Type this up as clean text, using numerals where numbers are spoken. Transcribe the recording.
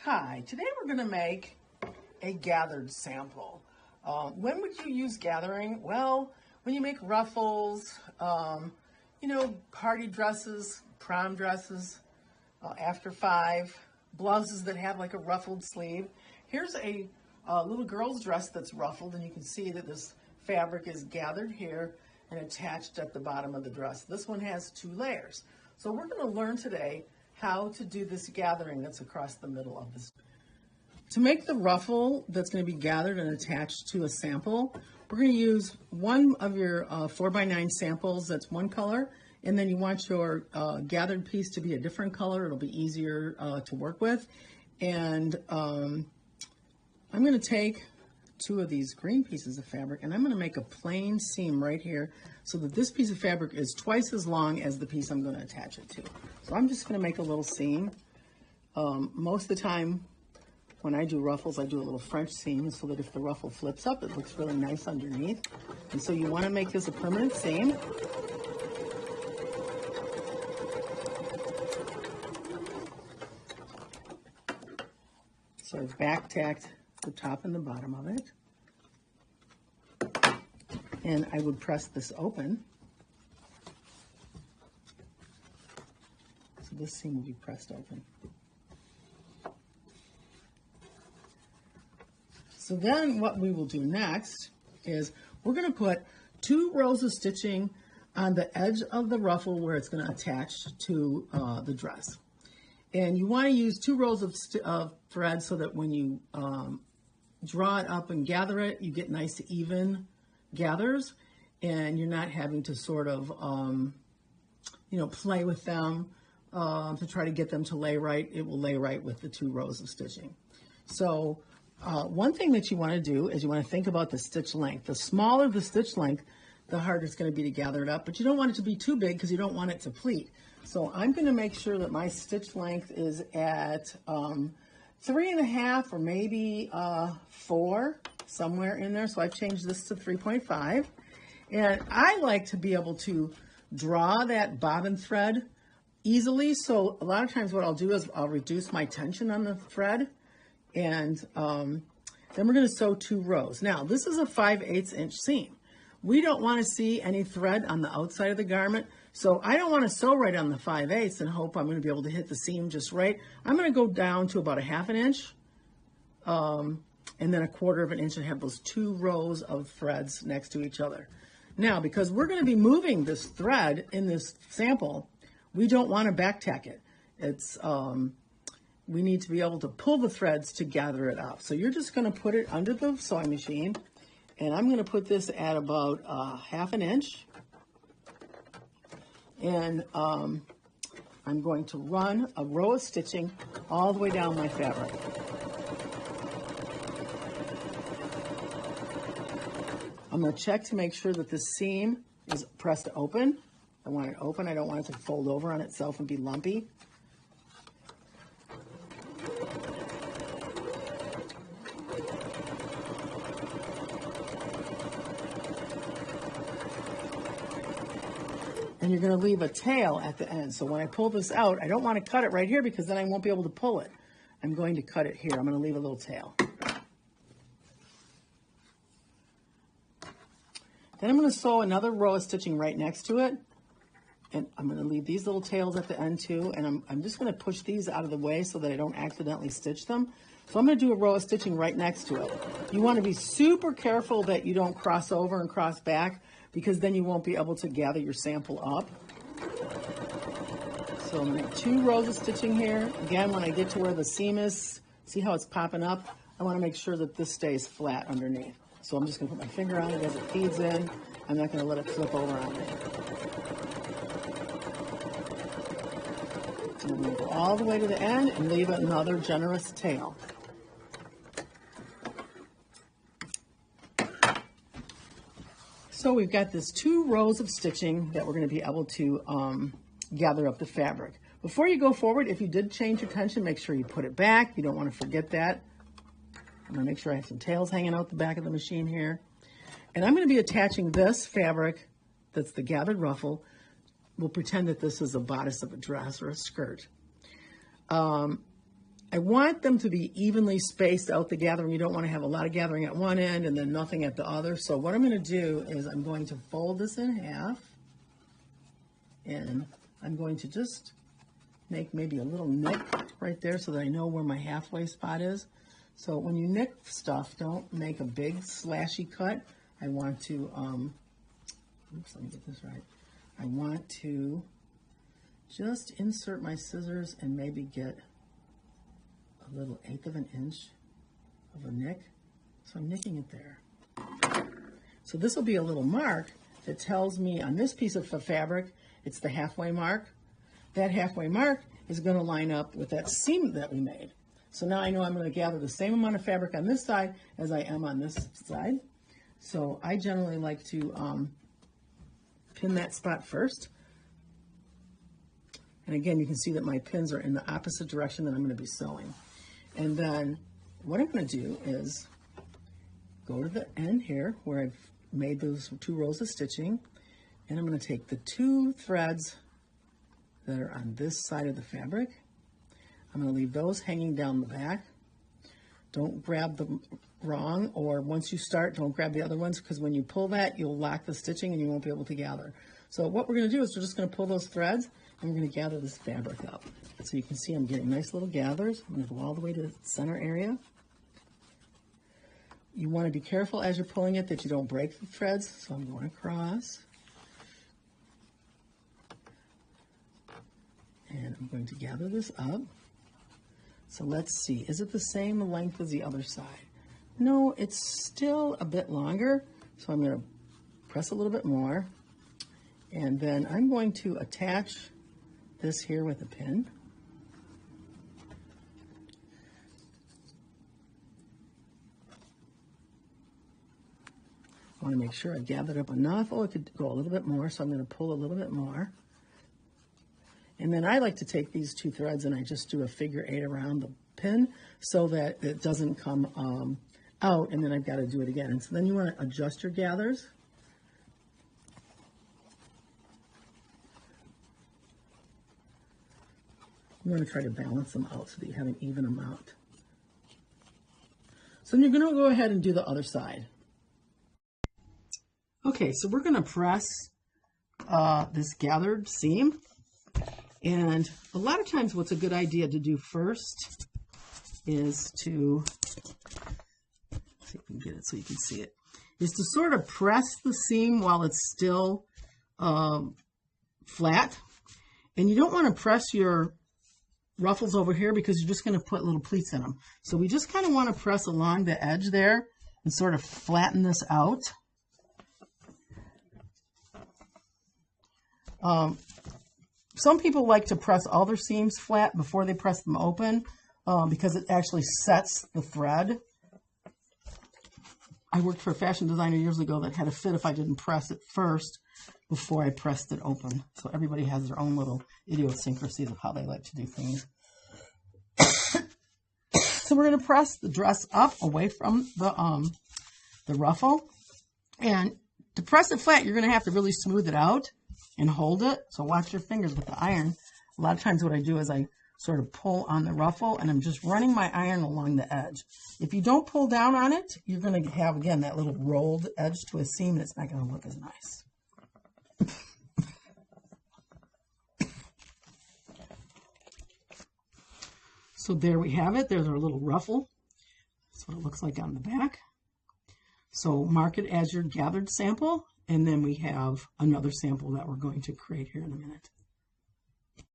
Hi, today we're going to make a gathered sample. When would you use gathering? Well, when you make ruffles, party dresses, prom dresses, after 5, blouses that have like a ruffled sleeve. Here's a little girl's dress that's ruffled, and you can see that this fabric is gathered here and attached at the bottom of the dress. This one has 2 layers. So we're going to learn today how to do this gathering that's across the middle of this. To make the ruffle that's going to be gathered and attached to a sample, we're going to use one of your 4x9 samples that's one color, and then you want your gathered piece to be a different color. It'll be easier to work with. And I'm going to take 2 of these green pieces of fabric, and I'm going to make a plain seam right here so that this piece of fabric is twice as long as the piece I'm going to attach it to. So I'm just going to make a little seam. Most of the time when I do ruffles, I do a little French seam so that if the ruffle flips up, it looks really nice underneath. And so you want to make this a permanent seam. So I've back tacked the top and the bottom of it. And I would press this open. So this seam will be pressed open. So then what we will do next is we're going to put 2 rows of stitching on the edge of the ruffle where it's going to attach to the dress. And you want to use 2 rows of thread so that when you draw it up and gather it, you get nice even gathers, and you're not having to sort of, play with them to try to get them to lay right. It will lay right with the 2 rows of stitching. So one thing that you want to do is you want to think about the stitch length. The smaller the stitch length, the harder it's going to be to gather it up, but you don't want it to be too big because you don't want it to pleat. So I'm going to make sure that my stitch length is at 3.5 or maybe 4, somewhere in there. So I've changed this to 3.5. And I like to be able to draw that bobbin thread easily. So a lot of times what I'll do is I'll reduce my tension on the thread. And then we're going to sew 2 rows. Now, this is a 5/8 inch seam. We don't want to see any thread on the outside of the garment. So I don't want to sew right on the 5/8 and hope I'm going to be able to hit the seam just right. I'm going to go down to about a 1/2 inch and then a 1/4 inch and have those 2 rows of threads next to each other. Now, because we're going to be moving this thread in this sample, we don't want to back tack it. We need to be able to pull the threads to gather it up. So you're just going to put it under the sewing machine, and I'm going to put this at about 1/2 inch. And I'm going to run a row of stitching all the way down my fabric. I'm going to check to make sure that the seam is pressed open. I want it open. I don't want it to fold over on itself and be lumpy. And you're going to leave a tail at the end. So when I pull this out, I don't want to cut it right here because then I won't be able to pull it. I'm going to cut it here. I'm going to leave a little tail. Then I'm going to sew another row of stitching right next to it. And I'm going to leave these little tails at the end too. And I'm just going to push these out of the way so that I don't accidentally stitch them. So I'm going to do a row of stitching right next to it. You want to be super careful that you don't cross over and cross back, because then you won't be able to gather your sample up. So I'm going to make 2 rows of stitching here. Again, when I get to where the seam is, see how it's popping up? I want to make sure that this stays flat underneath. So I'm just going to put my finger on it as it feeds in. I'm not going to let it flip over on me. So I'm going to go all the way to the end and leave another generous tail. So we've got this 2 rows of stitching that we're going to be able to gather up the fabric. Before you go forward, if you did change your tension, make sure you put it back. You don't want to forget that. I'm going to make sure I have some tails hanging out the back of the machine here. And I'm going to be attaching this fabric, that's the gathered ruffle. We'll pretend that this is a bodice of a dress or a skirt. I want them to be evenly spaced out, the gathering. You don't want to have a lot of gathering at one end and then nothing at the other. So what I'm going to do is I'm going to fold this in half, and I'm going to just make maybe a little nick right there so that I know where my halfway spot is. So when you nick stuff, don't make a big slashy cut. I want to, oops, let me get this right. I want to just insert my scissors and maybe get a little 1/8 of an inch of a nick. So I'm nicking it there. So this will be a little mark that tells me on this piece of fabric, it's the halfway mark. That halfway mark is going to line up with that seam that we made. So now I know I'm going to gather the same amount of fabric on this side as I am on this side. So I generally like to pin that spot first. And again, you can see that my pins are in the opposite direction that I'm going to be sewing. And then what I'm going to do is go to the end here where I've made those 2 rows of stitching, and I'm going to take the 2 threads that are on this side of the fabric. I'm going to leave those hanging down the back. Don't grab them wrong, or once you start, don't grab the other ones, because when you pull that, you'll lock the stitching and you won't be able to gather. So what we're going to do is we're just going to pull those threads and we're going to gather this fabric up. So you can see I'm getting nice little gathers. I'm going to go all the way to the center area. You want to be careful as you're pulling it that you don't break the threads. So I'm going across. And I'm going to gather this up. So let's see, is it the same length as the other side? No, it's still a bit longer. So I'm going to press a little bit more. And then I'm going to attach this here with a pin. I want to make sure I gathered up enough. Oh, it could go a little bit more, so I'm going to pull a little bit more. And then I like to take these 2 threads and I just do a figure 8 around the pin so that it doesn't come out, and then I've got to do it again. And so then you want to adjust your gathers. You want to try to balance them out so that you have an even amount. So then you're going to go ahead and do the other side. Okay, so we're going to press this gathered seam. And a lot of times what's a good idea to do first is to, see if we can get it so you can see it, is to sort of press the seam while it's still flat. And you don't want to press your ruffles over here because you're just going to put little pleats in them. So we just kind of want to press along the edge there and sort of flatten this out. Some people like to press all their seams flat before they press them open because it actually sets the thread. I worked for a fashion designer years ago that had a fit if I didn't press it first before I pressed it open. So everybody has their own little idiosyncrasies of how they like to do things. So we're going to press the dress up away from the ruffle. And to press it flat, you're going to have to really smooth it out and hold it. So watch your fingers with the iron. A lot of times what I do is I sort of pull on the ruffle and I'm just running my iron along the edge. If you don't pull down on it, you're going to have, again, that little rolled edge to a seam and it's not going to look as nice. So there we have it. There's our little ruffle. That's what it looks like on the back. So mark it as your gathered sample, and then we have another sample that we're going to create here in a minute.